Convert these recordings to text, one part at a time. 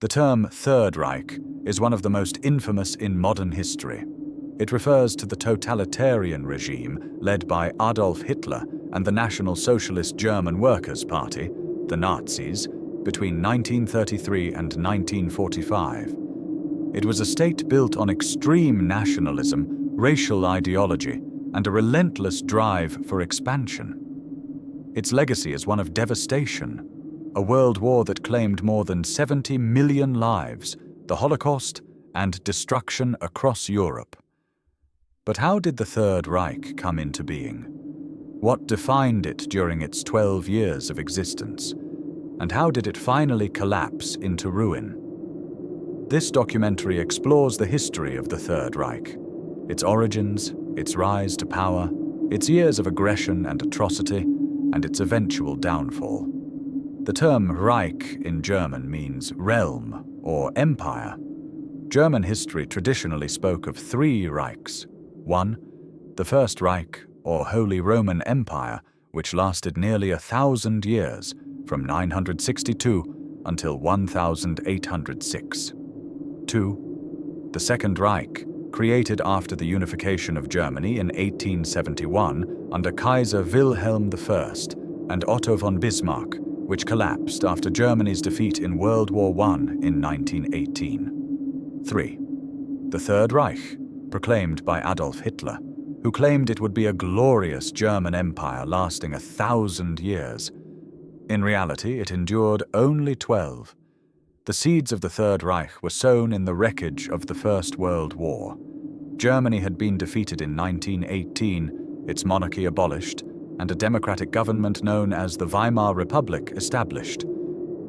The term Third Reich is one of the most infamous in modern history. It refers to the totalitarian regime led by Adolf Hitler and the National Socialist German Workers' Party, the Nazis, between 1933 and 1945. It was a state built on extreme nationalism, racial ideology, and a relentless drive for expansion. Its legacy is one of devastation, a world war that claimed more than 70 million lives, the Holocaust, and destruction across Europe. But how did the Third Reich come into being? What defined it during its 12 years of existence? And how did it finally collapse into ruin? This documentary explores the history of the Third Reich, its origins, its rise to power, its years of aggression and atrocity, and its eventual downfall. The term Reich in German means realm or empire. German history traditionally spoke of three Reichs. One, the First Reich, or Holy Roman Empire, which lasted nearly 1,000 years, from 962 until 1806. Two, the Second Reich, created after the unification of Germany in 1871 under Kaiser Wilhelm I and Otto von Bismarck, which collapsed after Germany's defeat in World War I in 1918. 3. The Third Reich, proclaimed by Adolf Hitler, who claimed it would be a glorious German empire lasting 1,000 years. In reality, it endured only 12. The seeds of the Third Reich were sown in the wreckage of the First World War. Germany had been defeated in 1918, its monarchy abolished, and a democratic government known as the Weimar Republic established.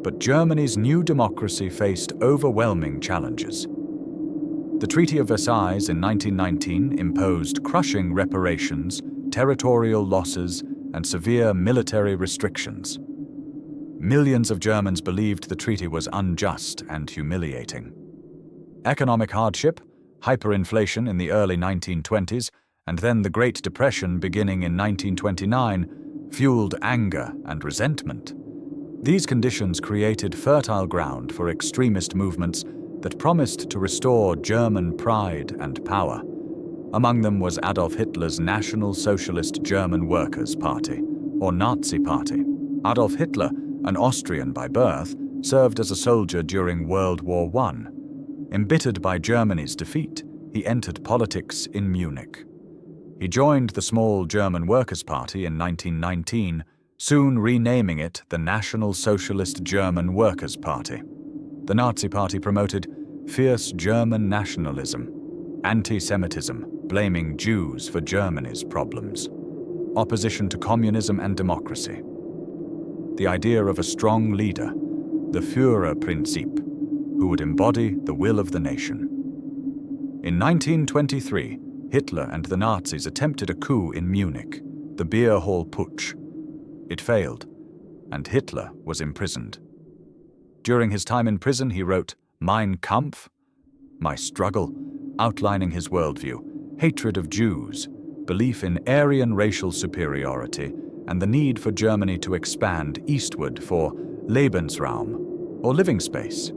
But Germany's new democracy faced overwhelming challenges. The Treaty of Versailles in 1919 imposed crushing reparations, territorial losses, and severe military restrictions. Millions of Germans believed the treaty was unjust and humiliating. Economic hardship, hyperinflation in the early 1920s, and then the Great Depression beginning in 1929, fueled anger and resentment. These conditions created fertile ground for extremist movements that promised to restore German pride and power. Among them was Adolf Hitler's National Socialist German Workers' Party, or Nazi Party. Adolf Hitler, an Austrian by birth, served as a soldier during World War I. Embittered by Germany's defeat, he entered politics in Munich. He joined the small German Workers' Party in 1919, soon renaming it the National Socialist German Workers' Party. The Nazi Party promoted fierce German nationalism, anti-Semitism, blaming Jews for Germany's problems, opposition to communism and democracy, the idea of a strong leader, the Führerprinzip, who would embody the will of the nation. In 1923, Hitler and the Nazis attempted a coup in Munich, the Beer Hall Putsch. It failed, and Hitler was imprisoned. During his time in prison, he wrote Mein Kampf, My Struggle, outlining his worldview, hatred of Jews, belief in Aryan racial superiority, and the need for Germany to expand eastward for Lebensraum, or living space.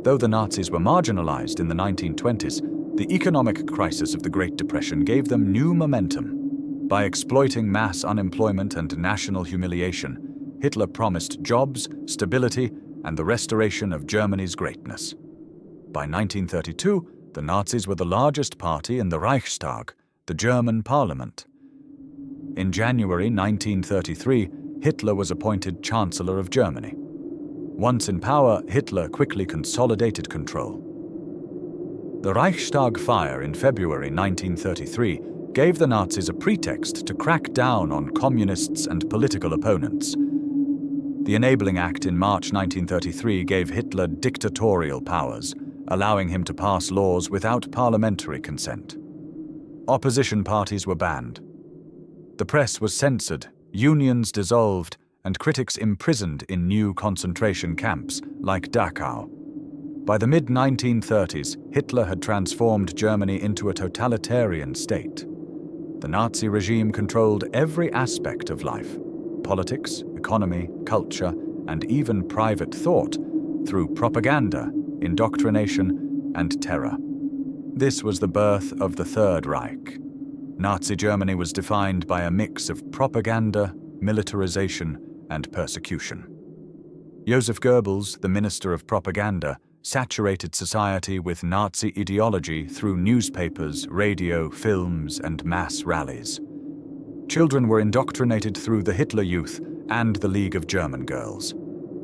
Though the Nazis were marginalized in the 1920s, the economic crisis of the Great Depression gave them new momentum. By exploiting mass unemployment and national humiliation, Hitler promised jobs, stability, and the restoration of Germany's greatness. By 1932, the Nazis were the largest party in the Reichstag, the German parliament. In January 1933, Hitler was appointed Chancellor of Germany. Once in power, Hitler quickly consolidated control. The Reichstag fire in February 1933 gave the Nazis a pretext to crack down on communists and political opponents. The Enabling Act in March 1933 gave Hitler dictatorial powers, allowing him to pass laws without parliamentary consent. Opposition parties were banned. The press was censored, unions dissolved, and critics imprisoned in new concentration camps like Dachau. By the mid-1930s, Hitler had transformed Germany into a totalitarian state. The Nazi regime controlled every aspect of life: politics, economy, culture, and even private thought, through propaganda, indoctrination, and terror. This was the birth of the Third Reich. Nazi Germany was defined by a mix of propaganda, militarization, and persecution. Joseph Goebbels, the Minister of Propaganda, saturated society with Nazi ideology through newspapers, radio, films, and mass rallies. Children were indoctrinated through the Hitler Youth and the League of German Girls.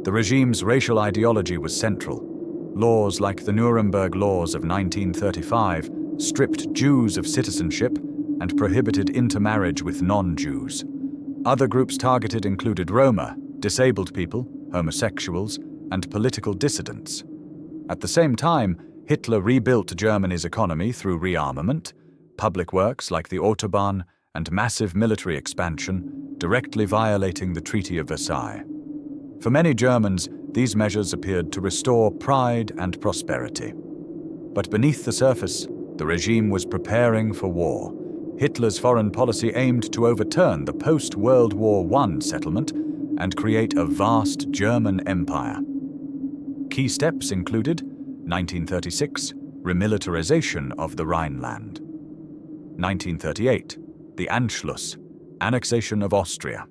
The regime's racial ideology was central. Laws like the Nuremberg Laws of 1935 stripped Jews of citizenship and prohibited intermarriage with non-Jews. Other groups targeted included Roma, disabled people, homosexuals, and political dissidents. At the same time, Hitler rebuilt Germany's economy through rearmament, public works like the Autobahn, and massive military expansion, directly violating the Treaty of Versailles. For many Germans, these measures appeared to restore pride and prosperity. But beneath the surface, the regime was preparing for war. Hitler's foreign policy aimed to overturn the post-World War I settlement and create a vast German empire. Key steps included 1936, remilitarization of the Rhineland. 1938, the Anschluss, annexation of Austria.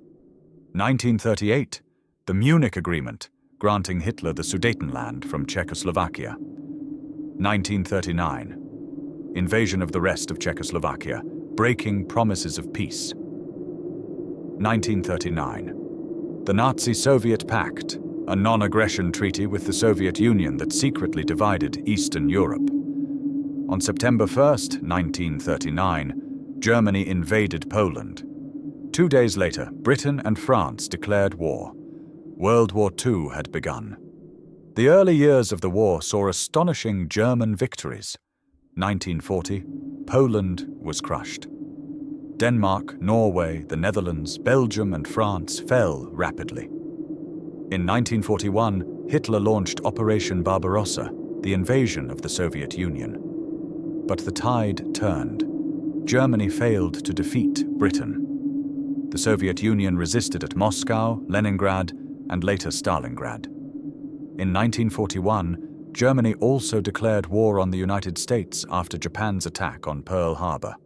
1938, the Munich Agreement, granting Hitler the Sudetenland from Czechoslovakia. 1939, invasion of the rest of Czechoslovakia, breaking promises of peace. 1939, the Nazi-Soviet Pact, a non-aggression treaty with the Soviet Union that secretly divided Eastern Europe. On September 1, 1939, Germany invaded Poland. 2 days later, Britain and France declared war. World War II had begun. The early years of the war saw astonishing German victories. 1940, Poland was crushed. Denmark, Norway, the Netherlands, Belgium, and France fell rapidly. In 1941, Hitler launched Operation Barbarossa, the invasion of the Soviet Union. But the tide turned. Germany failed to defeat Britain. The Soviet Union resisted at Moscow, Leningrad, and later Stalingrad. In 1941, Germany also declared war on the United States after Japan's attack on Pearl Harbor.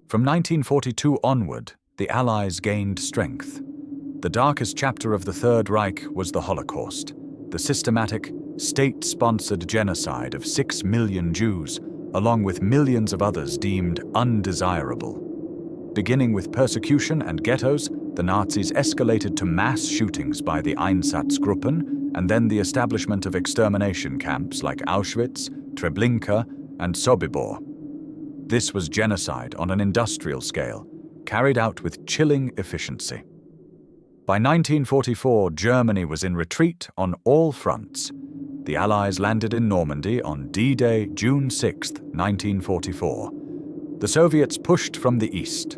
From 1942 onward, the Allies gained strength. The darkest chapter of the Third Reich was the Holocaust, the systematic, state-sponsored genocide of 6 million Jews, along with millions of others deemed undesirable. Beginning with persecution and ghettos, the Nazis escalated to mass shootings by the Einsatzgruppen and then the establishment of extermination camps like Auschwitz, Treblinka, and Sobibor. This was genocide on an industrial scale, carried out with chilling efficiency. By 1944, Germany was in retreat on all fronts. The Allies landed in Normandy on D-Day, June 6, 1944. The Soviets pushed from the east.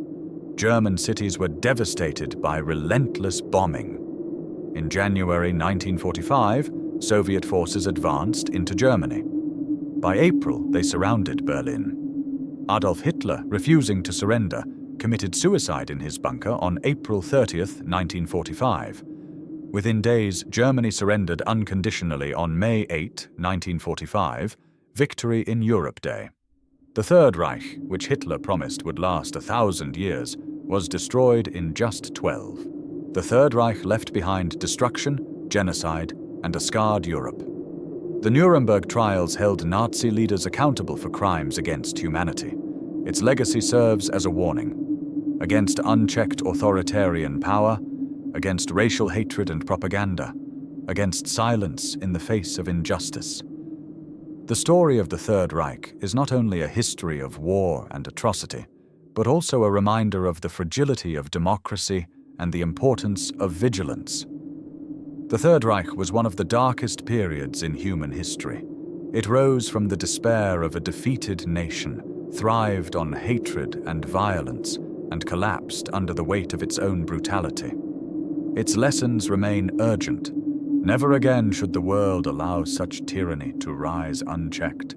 German cities were devastated by relentless bombing. In January 1945, Soviet forces advanced into Germany. By April, they surrounded Berlin. Adolf Hitler, refusing to surrender, committed suicide in his bunker on April 30, 1945. Within days, Germany surrendered unconditionally on May 8, 1945, Victory in Europe Day. The Third Reich, which Hitler promised would last 1,000 years, was destroyed in just 12. The Third Reich left behind destruction, genocide, and a scarred Europe. The Nuremberg trials held Nazi leaders accountable for crimes against humanity. Its legacy serves as a warning against unchecked authoritarian power, against racial hatred and propaganda, against silence in the face of injustice. The story of the Third Reich is not only a history of war and atrocity, but also a reminder of the fragility of democracy and the importance of vigilance. The Third Reich was one of the darkest periods in human history. It rose from the despair of a defeated nation, thrived on hatred and violence, and collapsed under the weight of its own brutality. Its lessons remain urgent. Never again should the world allow such tyranny to rise unchecked.